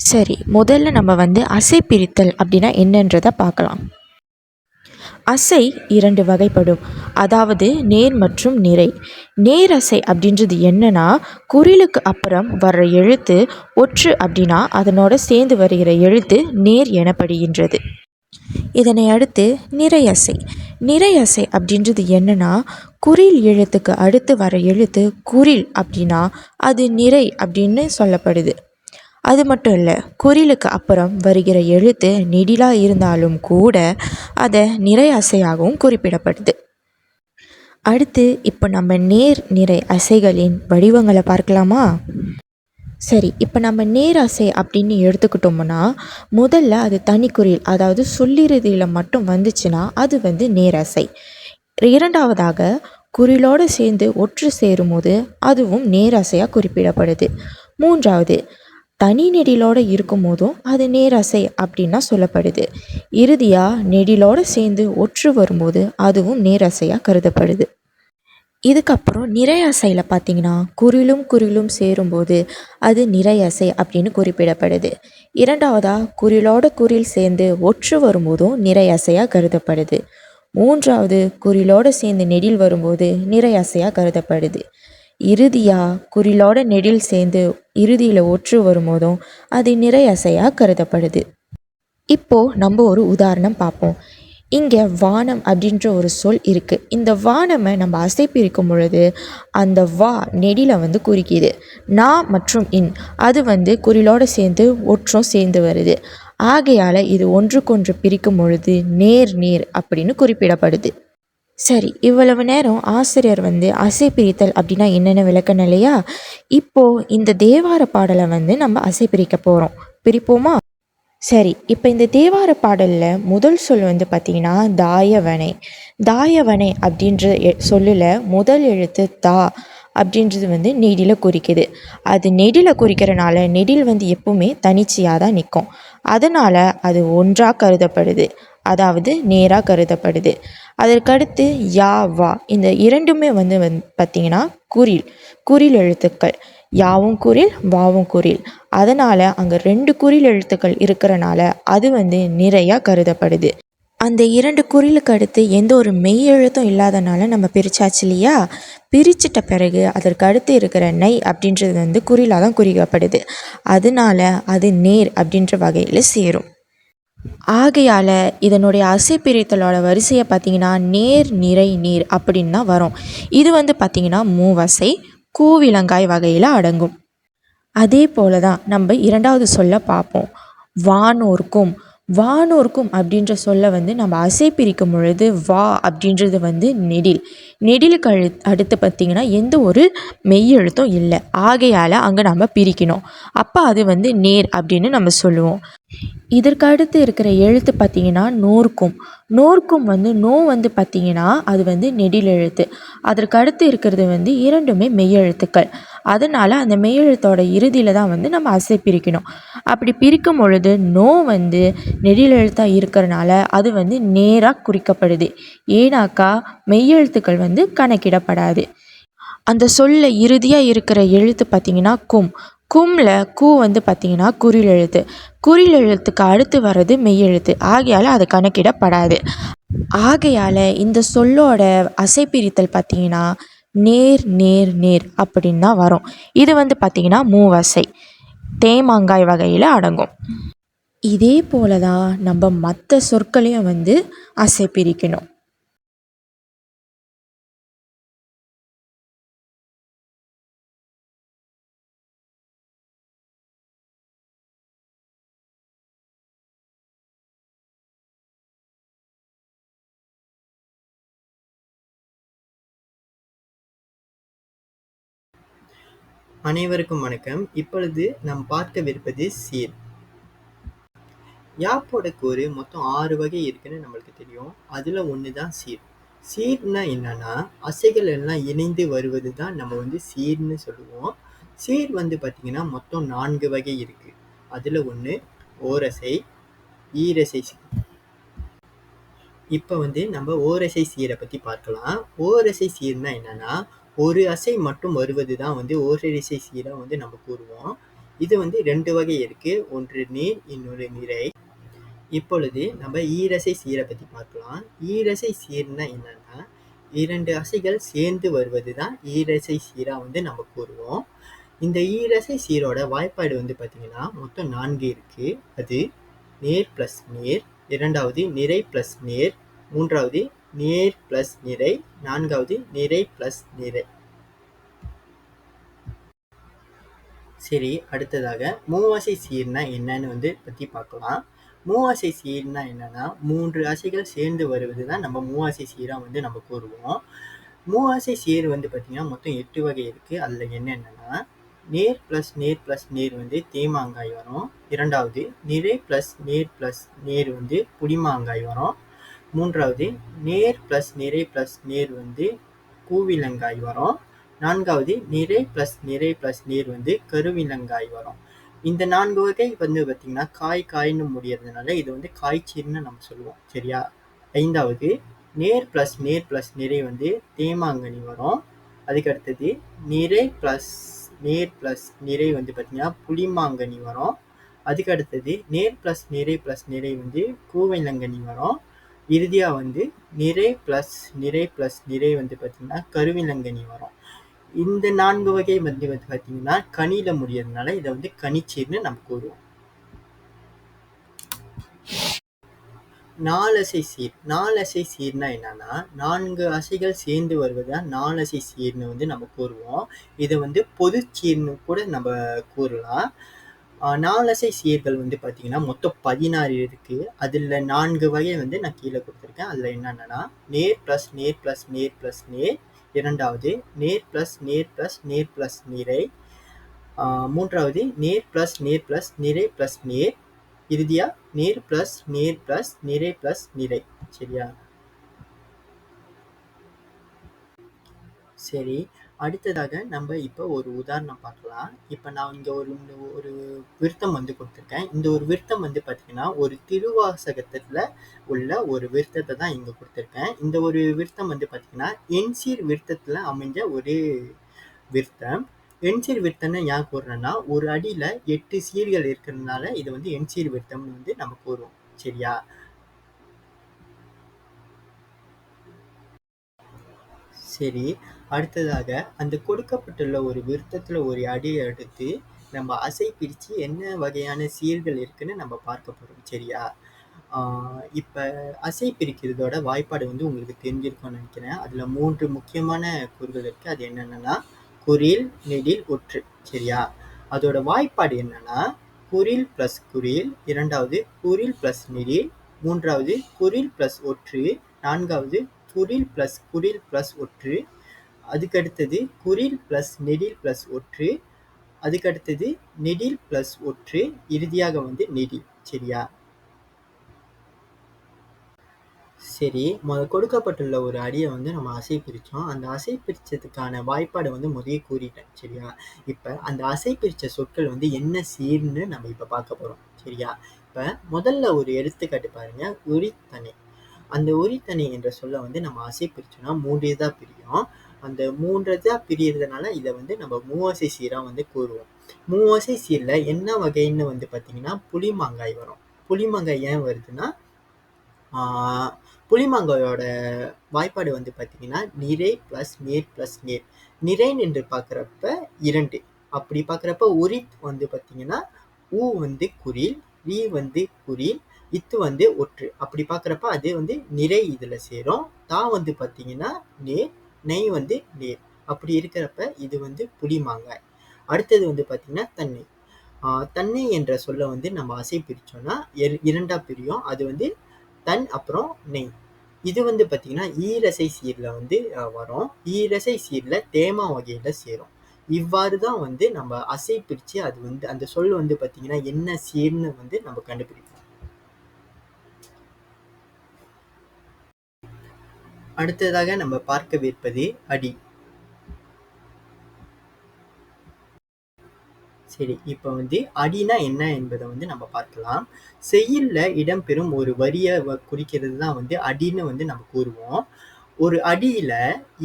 சரி, முதல்ல நம்ம அசை பிரித்தல் அப்படின்னா என்னன்றதை பார்க்கலாம். அசை 2 வகைப்படும். அதாவது நேர் மற்றும் நிறை. நேரசை அப்படின்றது என்னன்னா, குறிலுக்கு அப்புறம் வர்ற எழுத்து ஒற்று அப்படின்னா அதனோட சேர்ந்து வருகிற எழுத்து நேர் எனப்படுகின்றது. இதனை அடுத்து நிறையசை. நிறையசை அப்படின்றது என்னன்னா, குறில் எழுத்துக்கு அடுத்து வர எழுத்து குறில் அப்படின்னா அது நிறை அப்படின்னு சொல்லப்படுது. அது மட்டும் இல்லை, குறிலுக்கு அப்புறம் வருகிற எழுத்து நெடிலாக இருந்தாலும் கூட அதை நிறை அசையாகவும் குறிப்பிடப்படுது. அடுத்து இப்போ நம்ம நேர் நிறை அசைகளின் வடிவங்களை பார்க்கலாமா? சரி, இப்போ நம்ம நேர் அசை அப்படின்னு எடுத்துக்கிட்டோம்னா, முதல்ல அது தனிக்குறில், அதாவது சொல்லிறுதியில் மட்டும் வந்துச்சுன்னா அது நேரசை. இரண்டாவதாக குறிலோடு சேர்ந்து ஒற்று சேரும்போது அதுவும் நேரசையாக குறிப்பிடப்படுது. மூன்றாவது தனி நெடிலோடு இருக்கும் போதும் அது நேரசை அப்படின்னா சொல்லப்படுது. இறுதியாக நெடிலோடு சேர்ந்து ஒற்று வரும்போது அதுவும் நேரசையாக கருதப்படுது. இதுக்கப்புறம் நிறையசையில் பார்த்தீங்கன்னா, குறிலும் சேரும்போது அது நிறையசை அப்படின்னு குறிப்பிடப்படுது. இரண்டாவதாக குறிலோட குறில் சேர்ந்து ஒற்று வரும்போதும் நிறையசையாக கருதப்படுது. மூன்றாவது குறிலோடு சேர்ந்து நெடில் வரும்போது நிறையசையாக கருதப்படுது. இறுதியாக குறிலோட நெடில் சேர்ந்து இறுதியில் ஒற்று வரும்போதும் அது நிறையசையாக கருதப்படுது. இப்போது நம்ம ஒரு உதாரணம் பார்ப்போம். இங்கே வானம் அப்படின்ற ஒரு சொல் இருக்குது. இந்த வானமை நம்ம அசை பிரிக்கும் பொழுது அந்த வா நெடில குறிக்கிது. நா மற்றும் இன் அது குறிலோடு சேர்ந்து ஒற்றும் சேர்ந்து வருது. ஆகையால் இது ஒன்றுக்கொன்று பிரிக்கும் பொழுது நேர் நேர் அப்படின்னு குறிப்பிடப்படுது. சரி, இவ்வளவு நேரம் ஆசிரியர் அசை பிரித்தல் அப்படின்னா என்னென்ன விளக்கணும் இல்லையா? இப்போது இந்த தேவார பாடலை நம்ம அசை பிரிக்க போகிறோம். பிரிப்போமா? சரி, இப்போ இந்த தேவார பாடலில் முதல் சொல் பார்த்திங்கன்னா தாயவனை. தாயவனை அப்படின்ற சொல்லில் முதல் எழுத்து தா அப்படின்றது நெடில குறிக்குது. அது நெடில குறிக்கிறனால நெடில் எப்பவுமே தனிச்சையாக தான் நிற்கும். அதனால் அது ஒன்றாக கருதப்படுது, அதாவது நேராக கருதப்படுது. அதற்கடுத்து யா வா இந்த இரண்டுமே பார்த்திங்கன்னா குறில் எழுத்துக்கள். யாவும் குறில், வாவும் குறில். அதனால் அங்கே 2 குறில் எழுத்துக்கள் இருக்கிறனால அது நிறையா கருதப்படுது. அந்த 2 குறிலுக்கு அடுத்து எந்த ஒரு மெய் எழுத்தும் இல்லாதனால நம்ம பிரித்தாச்சு இல்லையா? பிரிச்சிட்ட பிறகு அதற்கு அடுத்து இருக்கிற நை அப்படின்றது குறிலாக தான் குறிக்கப்படுது. அதனால அது நேர் அப்படின்ற வகையில் சேரும். ஆகையால் இதனுடைய அசை பிரித்தலோட வரிசையை பார்த்திங்கன்னா நேர் நிறை நீர் அப்படின்னு தான் வரும். இது பார்த்திங்கன்னா மூவசை கூவிலங்காய் வகையில் அடங்கும். அதே போல தான் நம்ம இரண்டாவது சொல்ல பார்ப்போம். வானோர்க்கும். வானோர்க்கும் அப்படின்ற சொல்ல நம்ம அசை பிரிக்கும் பொழுது வா அப்படின்றது நெடிலுக்கு அடுத்து பார்த்திங்கன்னா எந்த ஒரு மெய் எழுத்தும் இல்லை. ஆகையால் அங்கே நம்ம பிரிக்கணும். அப்போ அது நேர் அப்படின்னு நம்ம சொல்லுவோம். இதற்கு அடுத்து இருக்கிற எழுத்து பார்த்திங்கன்னா நோர்க்கும். நோர்க்கும் நோ பார்த்திங்கன்னா அது நெடில் எழுத்து. அதற்கு அடுத்து இருக்கிறது இரண்டுமே மெய்யெழுத்துக்கள். அதனால் அந்த மெய்யெழுத்தோட இறுதியில் தான் நம்ம அசை பிரிக்கணும். அப்படி பிரிக்கும் பொழுது நோ நெடில் எழுத்தாக இருக்கிறனால அது நேராக குறிக்கப்படுது. ஏன்னாக்கா மெய்யெழுத்துக்கள் கணக்கிடப்படாது. அந்த சொல்ல இறுதியாக இருக்கிற எழுத்து பார்த்திங்கன்னா கும். கும்ல கூ பார்த்திங்கன்னா குறில் எழுத்து. குறில் எழுத்துக்கு அடுத்து வர்றது மெய்யெழுத்து. ஆகையால் அது கணக்கிடப்படாது. ஆகையால் இந்த சொல்லோட அசை பிரித்தல் பார்த்திங்கன்னா நேர் நேர் நேர் அப்படின்னு தான் வரும். இது பார்த்திங்கன்னா மூவசை தேமாங்காய் வகையில் அடங்கும். இதே போல தான் நம்ம மற்ற சொற்களையும் அசை பிரிக்கணும். அனைவருக்கும் வணக்கம். இப்பொழுது நாம் பார்க்கவிருப்பது சீர். யாப்போட கூறு மொத்தம் 6 வகை இருக்குன்னு நம்மளுக்கு தெரியும். அதுல ஒண்ணுதான் சீர். சீர்னா என்னன்னா, அசைகள் எல்லாம் இணைந்து வருவது தான் நம்ம சீர்னு சொல்லுவோம். சீர் பார்த்தீங்கன்னா மொத்தம் 4 வகை இருக்கு. அதுல ஒண்ணு ஓரசை, ஈரசை. இப்ப நம்ம ஓரசை சீரை பத்தி பார்க்கலாம். ஓரசை சீர்னா என்னன்னா, ஒரு அசை மட்டும் வருவது தான் ஓரரிசை சீரா நம்ம கூறுவோம். இது வந்து 2 வகை இருக்கு. ஒன்று நேர், இன்னொரு நிறை. இப்பொழுது நம்ம ஈரசை சீரை பத்தி பார்க்கலாம். ஈரசை சீர்னா என்னன்னா, 2 அசைகள் சேர்ந்து வருவது தான் ஈரசை சீரா வந்து நம்ம கூறுவோம். இந்த ஈரசை சீரோட வாய்ப்பாடு வந்து பார்த்தீங்கன்னா, மொத்தம் 4 இருக்கு. அது நேர் பிளஸ் நேர், 2வது நிறை பிளஸ் நேர், 3வது நேர் பிளஸ் நிறை, 4வது நிறை பிளஸ் நிறை. சரி, அடுத்ததாக மூவசை சீர்னா என்னன்னு வந்து பத்தி பார்க்கலாம். மூவசை சீர்னா என்னன்னா, 3 அசைகள் சேர்ந்து வருவது தான் நம்ம மூவசை சீரா வந்து நம்ம கூறுவோம். மூவசை சீர் வந்து பார்த்தீங்கன்னா, மொத்தம் 8 வகை இருக்கு. அதுல என்னென்னன்னா, நேர் பிளஸ் நேர் பிளஸ் நேர் வந்து தேமாங்காய் வரும். 2வது நிறை பிளஸ் நேர் வந்து புளிமாங்காய் வரும். 3வது நேர் பிளஸ் நிறை பிளஸ் நேர் வந்து கூவிலங்காய் வரும். 4வது நிறை பிளஸ் நேர் வந்து கருவிலங்காய் வரும். இந்த 4 வகை வந்து பார்த்தீங்கன்னா, காய்ன்னு முடியறதுனால இது வந்து காய்ச்சீர்னு நம்ம சொல்லுவோம். சரியா? 5வது நேர் பிளஸ் நிறை வந்து தேமாங்கனி வரும். அதுக்கு அடுத்தது நிறை பிளஸ் நிறை வந்து பார்த்தீங்கன்னா, புளிமாங்கனி வரும். அதுக்கு அடுத்தது நேர் பிளஸ் நிறை வந்து கூவிலங்கனி வரும். இறுதியா வந்து நிறை பிளஸ் நிறை வந்து பார்த்தீங்கன்னா, கருவிலங்கனி வரும். இந்த 4 வகை வந்து பார்த்தீங்கன்னா, கனியில முடியறதுனால இதை வந்து கனிச்சீர்னு நம்ம கூறுவோம். நாலசை சீர். நாலசை சீர்னா என்னன்னா, 4 அசைகள் சேர்ந்து வருவதுதான் நாலசை சீர்னு வந்து நம்ம கூறுவோம். இதை வந்து பொதுச்சீர்னு கூட நம்ம கூறலாம். நாலசை சீர்கள் வந்து பார்த்தீங்கன்னா, மொத்தம் 16 இருக்கு. அதுல 4 வகை வந்து நான் கீழே கொடுத்துருக்கேன். அதுல என்னன்னா, நேர் பிளஸ் நேர், 2வது நேர் பிளஸ் நிறை, 3வது நேர் பிளஸ் நிறை பிளஸ் நேர், இறுதியா நேர் பிளஸ் நிறை பிளஸ் நிறை. சரியா? சரி, அடுத்ததாக நம்ம இப்போ ஒரு உதாரணம் பார்க்கலாம். இப்போ நான் இங்க ஒரு விருத்தம் வந்து கொடுத்துருக்கேன். இந்த ஒரு விருத்தம் வந்து பார்த்தீங்கன்னா, ஒரு திருவாசகத்துல உள்ள ஒரு விருத்தத்தை தான் இங்க கொடுத்துருக்கேன். இந்த ஒரு விருத்தம் வந்து பார்த்தீங்கன்னா, எண்சீர் விருத்தத்துல அமைஞ்ச ஒரு விருத்தம். எண்சீர் விருத்தம்னு ஏன் கூறுறேன்னா, ஒரு அடியில 8 சீர்கள் இருக்கிறதுனால இதை வந்து எண்சீர் விருத்தம்னு வந்து நம்ம கூறுவோம். சரியா? சரி, அடுத்ததாக அந்த கொடுக்கப்பட்டுள்ள ஒரு விருத்தத்துல ஒரு அடியை எடுத்து நம்ம அசை பிரிச்சு என்ன வகையான சீர்கள் இருக்குன்னு நம்ம பார்க்க போறோம். சரியா? இப்ப அசை பிரிக்கிறதோட வாய்ப்பாடு வந்து உங்களுக்கு தெரிஞ்சிருக்கும்னு நினைக்கிறேன். அதுல 3 முக்கியமான கூறுகள் இருக்கு. அது என்னன்னா, குறில், நெடில், ஒற்று. சரியா? அதோட வாய்ப்பாடு என்னன்னா, குறில் பிளஸ் குறில், 2வது குறில் பிளஸ் நெடில், 3வது குறில் பிளஸ் ஒற்று, 4வது குறில் பிளஸ் ஒற்று, அதுக்கடுத்தது குறில் பிளஸ் நெடில் பிளஸ் ஒற்று, அதுக்கடுத்தது நெடில் பிளஸ் ஒற்று, இறுதியாக வந்து நெடில். சரியா? சரி, கொடுக்கப்பட்டுள்ள ஒரு அடியை வந்து நம்ம அசை பிரிச்சோம். அந்த அசை பிரிச்சதுக்கான வாய்ப்பாடு வந்து முதலே கூறிட்டேன். சரியா? இப்ப அந்த அசை பிரிச்ச சொற்கள் வந்து என்ன சீர்னு நம்ம இப்ப பார்க்க போறோம். சரியா? இப்ப முதல்ல ஒரு எடுத்துக்காட்டு பாருங்க. உரித்தனை. அந்த உரித்தனை என்ற சொல்ல வந்து நம்ம அசை பிரிச்சோம்னா 3 இதா பிரியும். அந்த 3 இதா பிரியறதுனால இதை வந்து நம்ம மூவசை சீரா வந்து கூறுவோம். மூவசை சீர்ல என்ன வகைன்னு வந்து பார்த்தீங்கன்னா, புளிமாங்காய் வரும். புளிமாங்காய் ஏன் வருதுன்னா, புளிமாங்காயோட வாய்ப்பாடு வந்து பார்த்தீங்கன்னா, நிறை பிளஸ் நேர். நிறைன்னு என்று பார்க்குறப்ப 2. அப்படி பார்க்குறப்ப உரித் வந்து பார்த்தீங்கன்னா, ஊ வந்து குறில், ரி வந்து குறில், இத்து வந்து ஒற்று. அப்படி பார்க்குறப்ப அது வந்து நிறை இதுல சேரும். தா வந்து பார்த்தீங்கன்னா நேர், நெய் வந்து நேர். அப்படி இருக்கிறப்ப இது வந்து புளிமாங்காய். அடுத்தது வந்து பார்த்தீங்கன்னா, தன்னை. தன்னை என்ற சொல்ல வந்து நம்ம அசை பிரிச்சோம்னா 2ஆ பிரியும். அது வந்து தன் அப்புறம் நெய். இது வந்து பார்த்தீங்கன்னா, ஈரசை சீர்ல வந்து வரும். ஈரசை சீர்ல தேமா வகையில சேரும். இவ்வாறு தான் வந்து நம்ம அசை பிரிச்சு அது வந்து அந்த சொல் வந்து பார்த்தீங்கன்னா, என்ன சீர்னு வந்து நம்ம கண்டுபிடிப்போம். அடுத்ததாக நம்ம பார்க்கவிருப்பது அடி. சரி, இப்ப வந்து அடினா என்ன என்பதை வந்து நம்ம பார்க்கலாம். செய்யுள்ல இடம்பெறும் ஒரு வரியை குறிக்கிறது தான் வந்து அடின்னு வந்து நம்ம கூறுவோம். ஒரு அடியில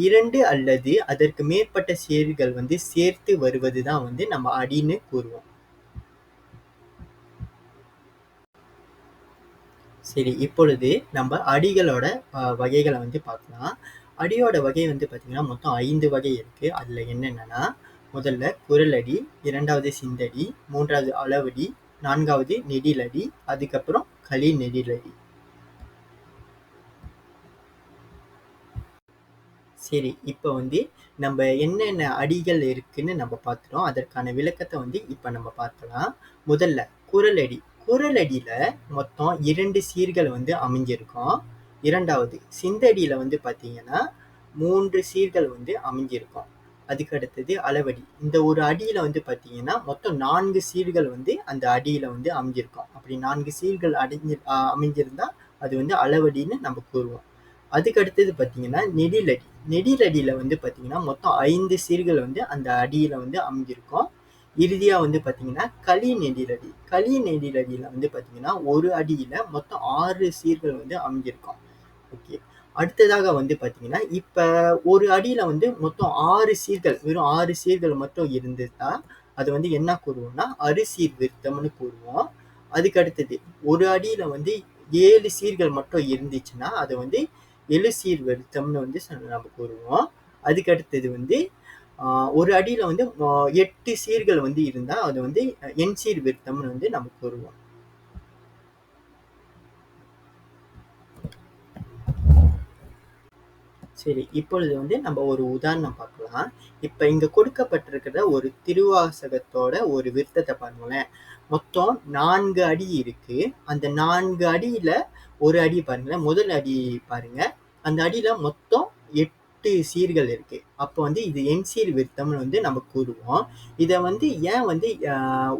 2 அல்லது அதற்கு மேற்பட்ட சீர்கள் வந்து சேர்த்து வருவது தான் வந்து நம்ம அடின்னு கூறுவோம். சரி, இப்பொழுது நம்ம அடிகளோட வகைகளை வந்து பார்க்கலாம். அடியோட வகை வந்து பார்த்தீங்கன்னா மொத்தம் 5 வகை இருக்கு. அதுல என்னென்னன்னா, முதல்ல குறளடி, 2வது சிந்தடி, 3வது அளவடி, 4வது நெடிலடி, அதுக்கப்புறம் களி நெடிலடி. சரி, இப்போ வந்து நம்ம என்னென்ன அடிகள் இருக்குன்னு நம்ம பார்த்துட்டோம். அதற்கான விளக்கத்தை வந்து இப்போ நம்ம பார்க்கலாம். முதல்ல குறளடி. குறளடியில மொத்தம் 2 சீர்கள் வந்து அமைஞ்சிருக்கும். 2வது சிந்தடியில வந்து பார்த்தீங்கன்னா 3 சீர்கள் வந்து அமைஞ்சிருக்கும். அதுக்கு அடுத்தது அளவடி. இந்த ஒரு அடியில வந்து பார்த்தீங்கன்னா மொத்தம் 4 சீர்கள் வந்து அந்த அடியில வந்து அமைஞ்சிருக்கும். அப்படி 4 சீர்கள் அமைஞ்சிருந்தா அது வந்து அளவடின்னு நம்ம கூறுவோம். அதுக்கு அடுத்தது பார்த்தீங்கன்னா நெடிலடி. நெடிலடியில வந்து பார்த்தீங்கன்னா மொத்தம் 5 சீர்கள் வந்து அந்த அடியில வந்து அமைஞ்சிருக்கும். இறுதியா வந்து பார்த்தீங்கன்னா களி நெடிலடி. களி நெடிலடியில வந்து பார்த்தீங்கன்னா ஒரு அடியில மொத்தம் 6 சீர்கள் வந்து அமைஞ்சிருக்கும். ஓகே. அடுத்ததாக வந்து பார்த்தீங்கன்னா இப்ப ஒரு அடியில வந்து மொத்தம் 6 சீர்கள், வெறும் 6 சீர்கள் மட்டும் இருந்துட்டா அது வந்து என்ன கூறுவோம்னா அறுசீர் விருத்தம்னு கூறுவோம். அதுக்கு அடுத்தது ஒரு அடியில வந்து 7 சீர்கள் மட்டும் இருந்துச்சுன்னா அது வந்து எழுசீர் விருத்தம்னு வந்து நம்ம கூறுவோம். அதுக்கு அடுத்தது வந்து ஒரு அடியில வந்து 8 சீர்கள் வந்து இருந்தா அது வந்து எண்சீர் விருத்தம்னு வந்து நம்ம கூறுவோம். சரி, இப்பொழுது வந்து நம்ம ஒரு உதாரணம் பார்க்கலாம். இப்ப இங்க கொடுக்கப்பட்டிருக்கிற ஒரு திருவாசகத்தோட ஒரு விருத்தத்தை பாருங்களேன். மொத்தம் 4 அடி இருக்கு. அந்த 4 அடியில ஒரு அடி பாருங்களேன். முதல் அடி பாருங்க. அந்த அடியில மொத்தம் 8 சீர்கள் இருக்கு. அப்போ வந்து இது எண்சீர் விருத்தம்னு வந்து நம்ம கூறுவோம். இத வந்து ஏன் வந்து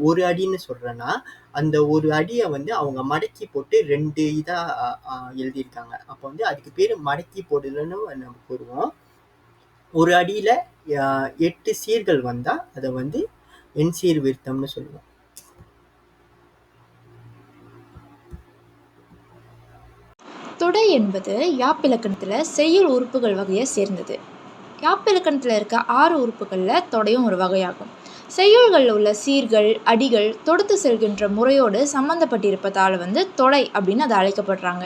ஒரு அடின்னு சொல்றேன்னா, அந்த ஒரு அடிய வந்து அவங்க மடக்கி போட்டு 2 இதா எழுதியிருக்காங்க. அப்போ வந்து அதுக்கு பேரு மடக்கி போடுதல்னு நம்ம கூறுவோம். ஒரு அடியில 8 சீர்கள் வந்தா அத வந்து எண்சீர் விருத்தம்னு சொல்லுவோம். தொடை என்பது யாப்பிலக்கணத்தில் செய்யுள் உறுப்புகள் வகையை சேர்ந்தது. யாப்பிலக்கணத்தில் இருக்க 6 உறுப்புகளில் தொடையும் ஒரு வகையாகும். செய்யுள்களில் உள்ள சீர்கள், அடிகள் தொடுத்து செல்கின்ற முறையோடு சம்பந்தப்பட்டிருப்பதால் வந்து தொடை அப்படின்னு அது அழைக்கப்படுறாங்க.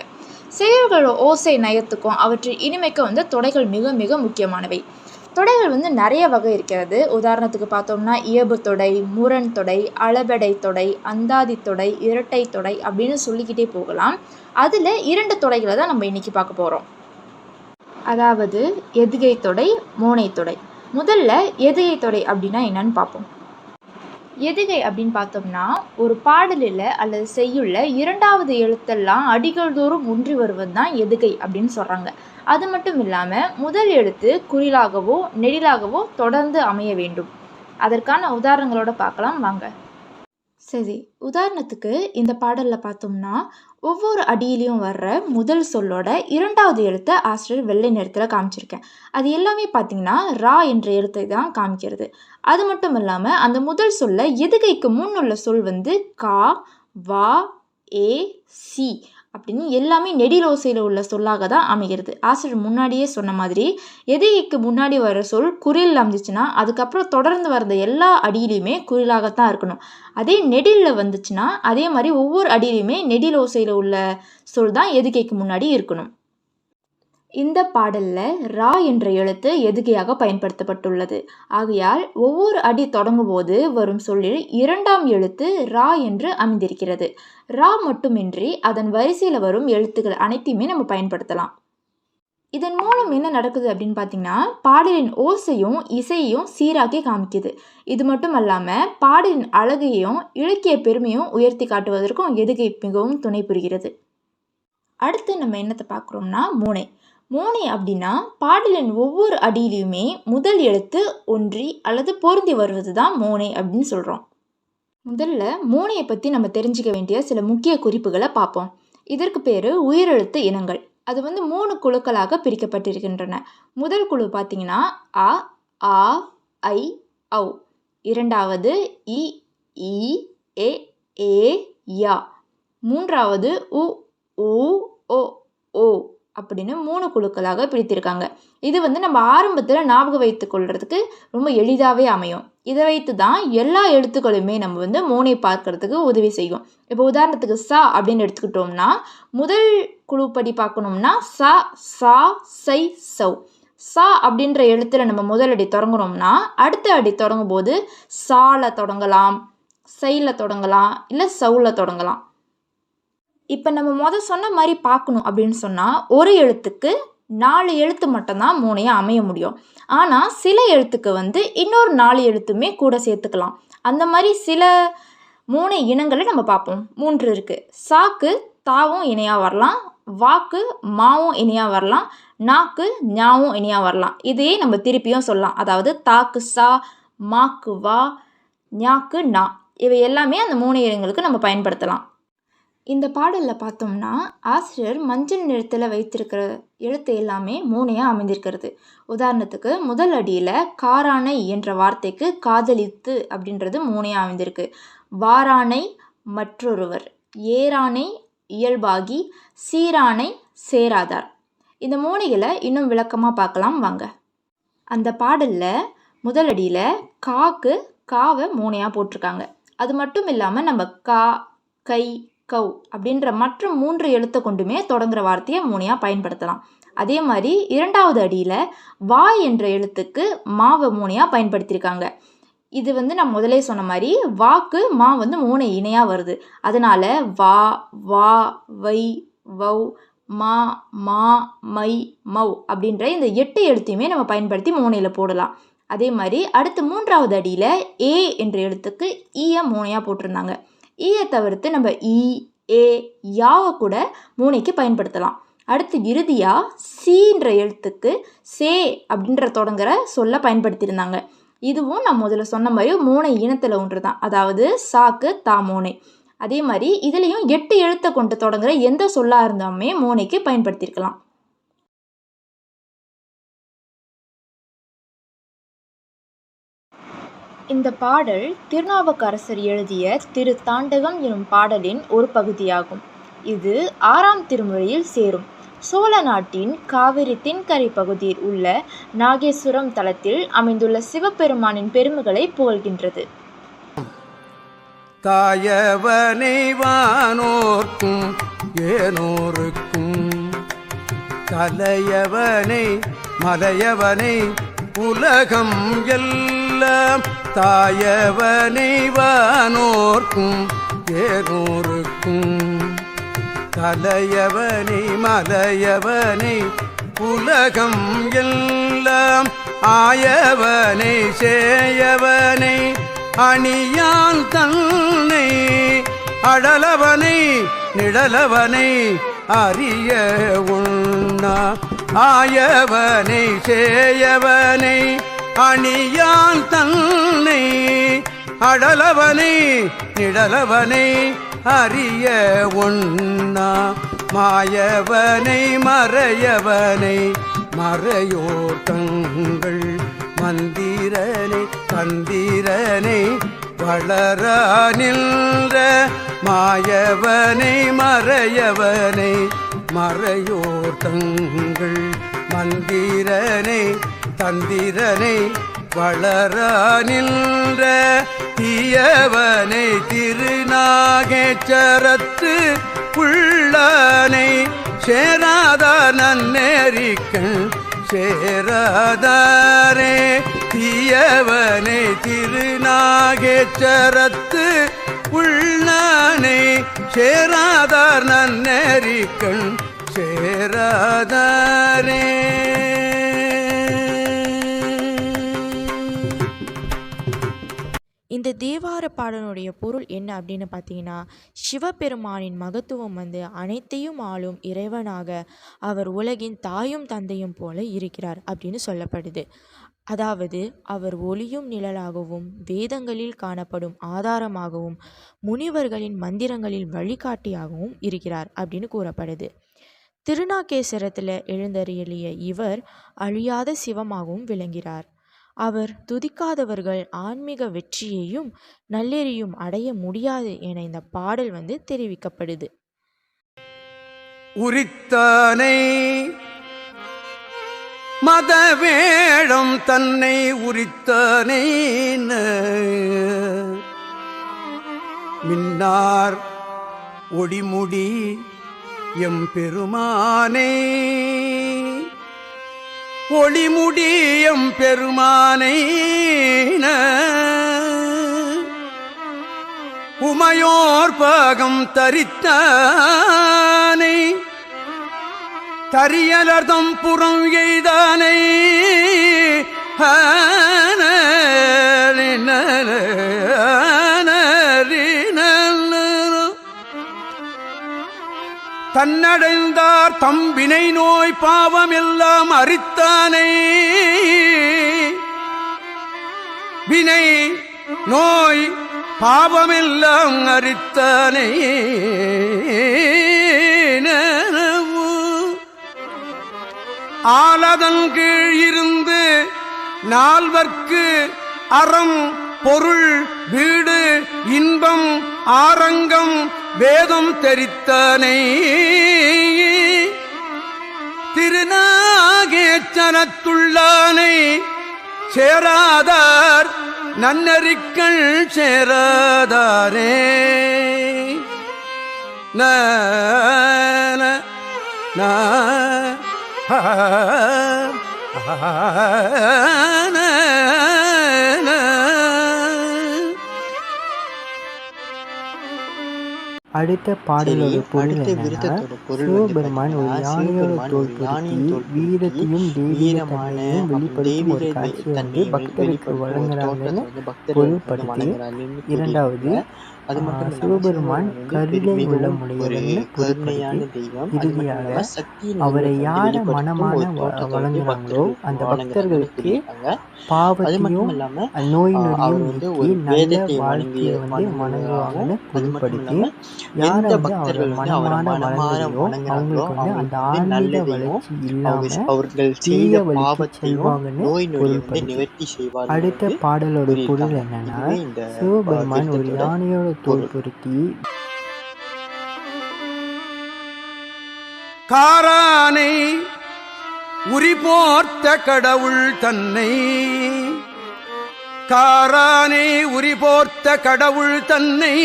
செய்யுள்களோட ஓசை நயத்துக்கும் அவற்றின் இனிமைக்கும் வந்து தொடைகள் மிக மிக முக்கியமானவை. தொடைகள் வந்து நிறைய வகை இருக்கிறது. உதாரணத்துக்கு பார்த்தோம்னா இயல்பு தொடை, முரண் தொடை, அளபெடை தொடை, அந்தாதி தொடை, இரட்டை தொடை அப்படின்னு சொல்லிக்கிட்டே போகலாம். அதில் 2 தொடைகளை தான் நம்ம இன்னைக்கு பார்க்க போகிறோம். அதாவது எதுகை தொடை, மோனை தொடை. முதல்ல எதுகை தொடை அப்படின்னா என்னன்னு பார்ப்போம். எதுகை அப்படின்னு பார்த்தோம்னா ஒரு பாடலில் அல்லது செய்யுள்ள 2வது எழுத்தெல்லாம் அடிகள் தோறும் ஒன்றி வருவது தான் எதுகை அப்படின்னு சொல்கிறாங்க. அது மட்டும் இல்லாமல் முதல் எழுத்து குறிலாகவோ நெடிலாகவோ தொடர்ந்து அமைய வேண்டும். அதற்கான உதாரணங்களோட பார்க்கலாம் வாங்க. சரி, உதாரணத்துக்கு இந்த பாடலில் பார்த்தோம்னா ஒவ்வொரு அடியிலையும் வர்ற முதல் சொல்லோட 2வது எழுத்தை ஆசிரியர் வெள்ளை நிறத்தில் காமிச்சிருக்கேன். அது எல்லாமே பார்த்தீங்கன்னா ரா என்ற எழுத்தை தான் காமிக்கிறது. அது மட்டும் இல்லாமல் அந்த முதல் சொல்ல எதுகைக்கு முன் உள்ள சொல் வந்து கா, வா, ஏ, சி அப்படின்னு எல்லாமே நெடிலோசையில் உள்ள சொல்லாக தான் அமைகிறது. ஆசிரியர் முன்னாடியே சொன்ன மாதிரி எதுகைக்கு முன்னாடி வர சொல் குறில் அமைஞ்சிச்சுன்னா அதுக்கப்புறம் தொடர்ந்து வர்ற எல்லா அடியிலையுமே குறிலாகத்தான் இருக்கணும். அதே நெடிலில் வந்துச்சுன்னா அதே மாதிரி ஒவ்வொரு அடியிலையுமே நெடிலோசையில் உள்ள சொல் தான் எதுகைக்கு முன்னாடி இருக்கணும். இந்த பாடலில் ரா என்ற எழுத்து எதுகையாக பயன்படுத்தப்பட்டுள்ளது. ஆகையால் ஒவ்வொரு அடி தொடங்கும் போது வரும் சொல்லில் 2ஆம் எழுத்து ரா என்று அமைந்திருக்கிறது. ரா மட்டுமின்றி அதன் வரிசையில் வரும் எழுத்துக்கள் அனைத்தையுமே நம்ம பயன்படுத்தலாம். இதன் மூலம் என்ன நடக்குது அப்படின்னு பார்த்தீங்கன்னா பாடலின் ஓசையும் இசையையும் சீராக்கி காமிக்குது. இது மட்டும் இல்லாமல் பாடலின் அழகையும் இலக்கிய பெருமையும் உயர்த்தி காட்டுவதற்கும் எதுகை மிகவும் துணை புரிகிறது. அடுத்து நம்ம என்னத்தை பார்க்குறோம்னா மோனை. மோனை அப்படின்னா பாடலின் ஒவ்வொரு அடியிலையுமே முதல் எழுத்து ஒன்றி அல்லது பொருந்தி வருவது தான் மோனை அப்படின்னு சொல்கிறோம். முதல்ல மோனையை பற்றி நம்ம தெரிஞ்சிக்க வேண்டிய சில முக்கிய குறிப்புகளை பார்ப்போம். இதற்கு பேர் உயிரெழுத்து இனங்கள். அது வந்து 3 குழுக்களாக பிரிக்கப்பட்டிருக்கின்றன. முதல் குழு பார்த்தீங்கன்னா அ, ஆ, ஐ, ஔ. 2வது இ, ஈ, எ, ஏ, யா. 3வது உ, ஊ, ஓ, ஓ. அப்படின்னு 3 குழுக்களாக பிரித்திருக்காங்க. இது நம்ம ஆரம்பத்தில் ஞாபகம் வைத்து கொள்றதுக்கு ரொம்ப எளிதாகவே அமையும். இதை வைத்து தான் எல்லா எழுத்துக்களுமே நம்ம மோனை பார்க்கறதுக்கு உதவி செய்யும். இப்போ உதாரணத்துக்கு சா அப்படின்னு எடுத்துக்கிட்டோம்னா முதல் குழுப்படி பார்க்கணும்னா ச, சா, சை, சௌ. சா அப்படின்ற எழுத்துல நம்ம முதல் அடி தொடங்குறோம்னா அடுத்த அடி தொடங்கும் போது சால தொடங்கலாம், சைல தொடங்கலாம், இல்லை சவுல தொடங்கலாம். இப்போ நம்ம சொன்ன மாதிரி பார்க்கணும் அப்படின்னு சொன்னால் ஒரு எழுத்துக்கு 4 எழுத்து மட்டும்தான் மோனையாக அமைய முடியும். ஆனால் சில எழுத்துக்கு இன்னொரு 4 எழுத்துமே கூட சேர்த்துக்கலாம். அந்த மாதிரி சில மோனை இனங்களை நம்ம பார்ப்போம். 3 இருக்குது. சாக்கு தாவும் இணையாக வரலாம், வாக்கு மாவும் இணையாக வரலாம், நாக்கு ஞாவும் இணையாக வரலாம். இதையே நம்ம திருப்பியும் சொல்லலாம். அதாவது தாக்கு சா, மாக்கு வா, ஞாக்கு நா, இவை எல்லாமே அந்த மோனை இனங்களுக்கு நம்ம பயன்படுத்தலாம். இந்த பாடலில் பார்த்தோம்னா ஆசிரியர் மஞ்சள் நிறத்தில் வைத்திருக்கிற எழுத்து எல்லாமே மோனையாக அமைந்திருக்கிறது. உதாரணத்துக்கு முதல் அடியில் காரானை என்ற வார்த்தைக்கு காதலித்து அப்படின்றது மோனையாக அமைந்திருக்கு. வாரானை மற்றொருவர், ஏரானை இயல்பாகி, சீரானை சேராதார். இந்த மோனைகளை இன்னும் விளக்கமாக பார்க்கலாம் வாங்க. அந்த பாடலில் முதல் அடியில் காக்கு காவை மோனையாக போட்டிருக்காங்க. அது மட்டும் இல்லாமல் நம்ம கா, கை, கவ் அப்படின்ற மற்ற 3 எழுத்தை கொண்டுமே தொடங்குற வார்த்தையை மோனையாக பயன்படுத்தலாம். அதே மாதிரி இரண்டாவது அடியில் வா என்ற எழுத்துக்கு மாவை மோனையாக பயன்படுத்தியிருக்காங்க. இது நான் முதலே சொன்ன மாதிரி வாக்கு மா மோனை இணையாக வருது. அதனால் வா, வா, வை, வௌ, மா, மா, மை, மௌ அப்படின்ற இந்த 8 எழுத்தையுமே நம்ம பயன்படுத்தி மோனையில் போடலாம். அதே மாதிரி அடுத்து மூன்றாவது அடியில் ஏ என்ற எழுத்துக்கு ஈய மோனையாக போட்டிருந்தாங்க. ஈயை தவிர்த்து நம்ம ஈ, ஏ, யாவை கூட மோனைக்கு பயன்படுத்தலாம். அடுத்து இறுதியாக சீன்ற எழுத்துக்கு சே அப்படின்ற தொடங்குற சொல்ல பயன்படுத்தியிருந்தாங்க. இதுவும் நான் முதல்ல சொன்ன மாதிரி மோனை இனத்தில் ஒன்று தான். அதாவது சாக்கு தா மோனை. அதே மாதிரி இதுலேயும் 8 எழுத்தை கொண்டு தொடங்குற எந்த சொல்லாக இருந்தாலுமே மோனைக்கு பயன்படுத்தியிருக்கலாம். இந்த பாடல் திருநாவுக்கரசர் எழுதிய திரு தாண்டகம் எனும் பாடலின் ஒரு பகுதியாகும். இது 6ஆம் திருமுறையில் சேரும். சோழ நாட்டின் காவிரி தென்கரை பகுதியில் உள்ள நாகேஸ்வரம் தலத்தில் அமைந்துள்ள சிவபெருமானின் பெருமைகளை புகழ்கின்றது. தாயவனை வானோர்க்கும் ஏனோருக்கும், தலையவனை மலையவனை உலகம் எல்லாம், தாயவனை வானோர்க்கும் ஏனோருக்கும், தலையவனை மலையவனை உலகம் எல்லாம், ஆயவனை சேயவனை அணியான் தன்னை, அடலவனை நிழலவனை அறிய உண்ணா, ஆயவனை சேயவனை அணியான் தன்னை, அடலவனை நிழலவனை அறிய உண்ணா, மாயவனை மறையவனை மறையோர் தங்கள், மந்திரனை தந்திரனை வளரா நின்ற, மாயவனை மறையவனை மறையோர் தங்கள், மந்திரனை தந்திரனை வளரா நின்ற, தீயவனை திருநாகேச்சரத்து உள்ளானை, சேராதா நன்னேரிக்கண் சேராதாரே, தீயவனை திருநாகேச்சரத்து உள்ளானை, சேராதார் நன்னேரிக்கண் சேராதாரே. இந்த தேவார பாடலுடைய பொருள் என்ன அப்படின்னு பார்த்தீங்கன்னா, சிவபெருமானின் மகத்துவம் அனைத்தையும் ஆளும் இறைவனாக அவர் உலகின் தாயும் தந்தையும் போல இருக்கிறார் அப்படின்னு சொல்லப்படுது. அதாவது அவர் ஒளியும் நிழலாகவும் வேதங்களில் காணப்படும் ஆதாரமாகவும் முனிவர்களின் மந்திரங்களில் வழிகாட்டியாகவும் இருக்கிறார் அப்படின்னு கூறப்படுது. திருநாகேஸ்வரத்தில் எழுந்தருளிய இவர் அழியாத சிவமாகவும் விளங்கிறார். அவர் துதிக்காதவர்கள் ஆன்மீக வெற்றியையும் நல்லெறியும் அடைய முடியாது என இந்த பாடல் தெரிவிக்கப்படுது. உரித்தானை மதவேழம் தன்னை உரித்தானை மின்னார் ஒடிமுடி எம்பெருமானை ஒளிமுடி எம்பெருமானை உமையோர் பாகம் தரித்தானை தரியலர்தம் புறம் எய்தானை தன்னடைந்தார் தம்பினை நோய் பாவமெல்லாம் அரித்தானை வினை நோய் பாவமெல்லாம் அரித்தானை ஆலதன் கீழ் இருந்து நால்வர்க்கு அறம் பொருள் வீடு இன்பம் ஆரங்கம் வேதம் தெரித்தானை திருநாகேச்சரத்துள்ளானை சேராதார் நன்னறிக்கள் சேராதாரே அடுத்த பாடலோட பொருள் என்னன்னா, சிவபெருமான் ஒரு யானையோட தோல் பொருத்தி வீரத்தையும் தெய்வீகமானையும் வெளிப்படுத்தும் ஒரு காட்சி வந்து பக்தருக்கு வழங்குறாங்கன்னு பொருள்படுத்தி, இரண்டாவது சிவபெருமான் கருணை உள்ள முனைவர்னு பொருட்படுத்தி, இறுதியாக அவரை யார மனமான வழங்குறாங்களோ அந்த பக்தர்களுக்கு பாவத்தையும் நோய் நொடியும் நீக்கி நல்ல வாழ்க்கையை வந்து வணங்குவாங்கன்னு பொருட்படுத்தி, யார் வந்து அவரை மனமான வழங்குறோ அவங்களுக்கு வந்து அந்த ஆன்மீக வளர்ச்சி இல்லாம தீய வழிக்கு செல்வாங்கன்னு பொருள்படுத்தி. அடுத்த பாடலோட பொருள் என்னன்னா, சிவபெருமான் ஒரு யானையோட தோல் பொருத்தி காரானை உரிபோர்த்த கடவுள் தன்னை காரானை உரிபோர்த்த கடவுள் தன்னை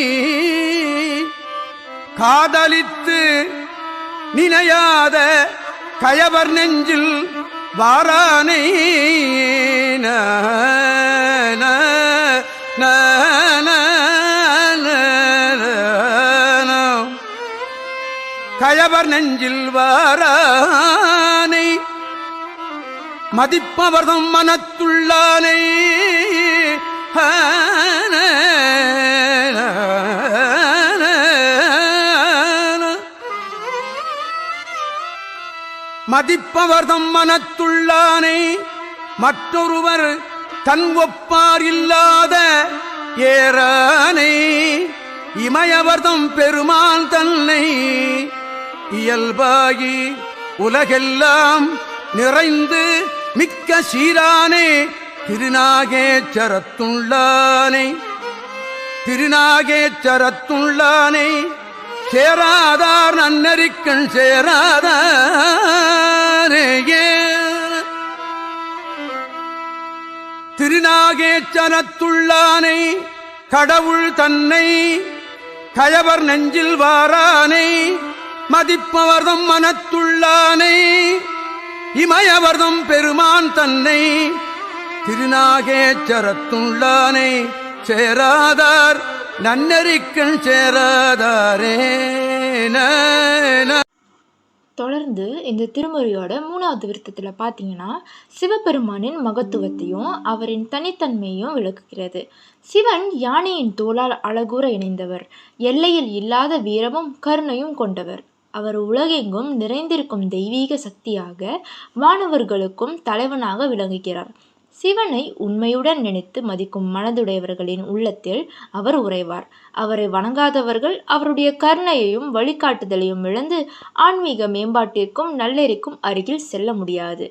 காதலித்து நினையாத கயவர் நெஞ்சில் வாரானை கயவர் நெஞ்சில் வாரானை மதிப்பவர்தம் மனத்துள்ளானை மதிப்பவர்தம் மனத்துள்ளானை மற்றொருவர் தன் ஒப்பார் இல்லாத ஏறானை இமயவர்தம் பெருமான் தன்னை இயல்பாகி உலகெல்லாம் நிறைந்து மிக்க சீரானே திருநாகேச்சரத்துள்ளானை திருநாகேச்சரத்துள்ளானை சேராதார் நன்னறிக்கண் சேராதாரே திருநாகேச்சரத்துள்ளானை கடவுள் தன்னை கயவர் நெஞ்சில் வாரானை மதிப்பவர்தம் மனத்துள்ளானை இமயவர்தம் பெருமான் தன்னை திருநாகேச்சரத்துள்ளானை சேராதார் நன்னறிக்கண் சேராதாரே. தொடர்ந்து இந்த திருமுறையோட 3வது விருத்தத்தில் பார்த்தீங்கன்னா சிவபெருமானின் மகத்துவத்தையும் அவரின் தனித்தன்மையையும் விளக்குகிறது. சிவன் யானையின் தோளால் அழகுற இணைந்தவர், எல்லையில் இல்லாத வீரமும் கருணையும் கொண்டவர். அவர் உலகெங்கும் நிறைந்திருக்கும் தெய்வீக சக்தியாக வானவர்களுக்கும் தலைவனாக விளங்குகிறார். சிவனை உண்மையுடன் நினைத்து மதிக்கும் மனதுடையவர்களின் உள்ளத்தில் அவர் உறைவார். அவரை வணங்காதவர்கள் அவருடைய கருணையையும் வழிகாட்டுதலையும் இழந்து ஆன்மீக மேம்பாட்டிற்கும் நல்லெறிக்கும் அருகில் செல்ல முடியாது.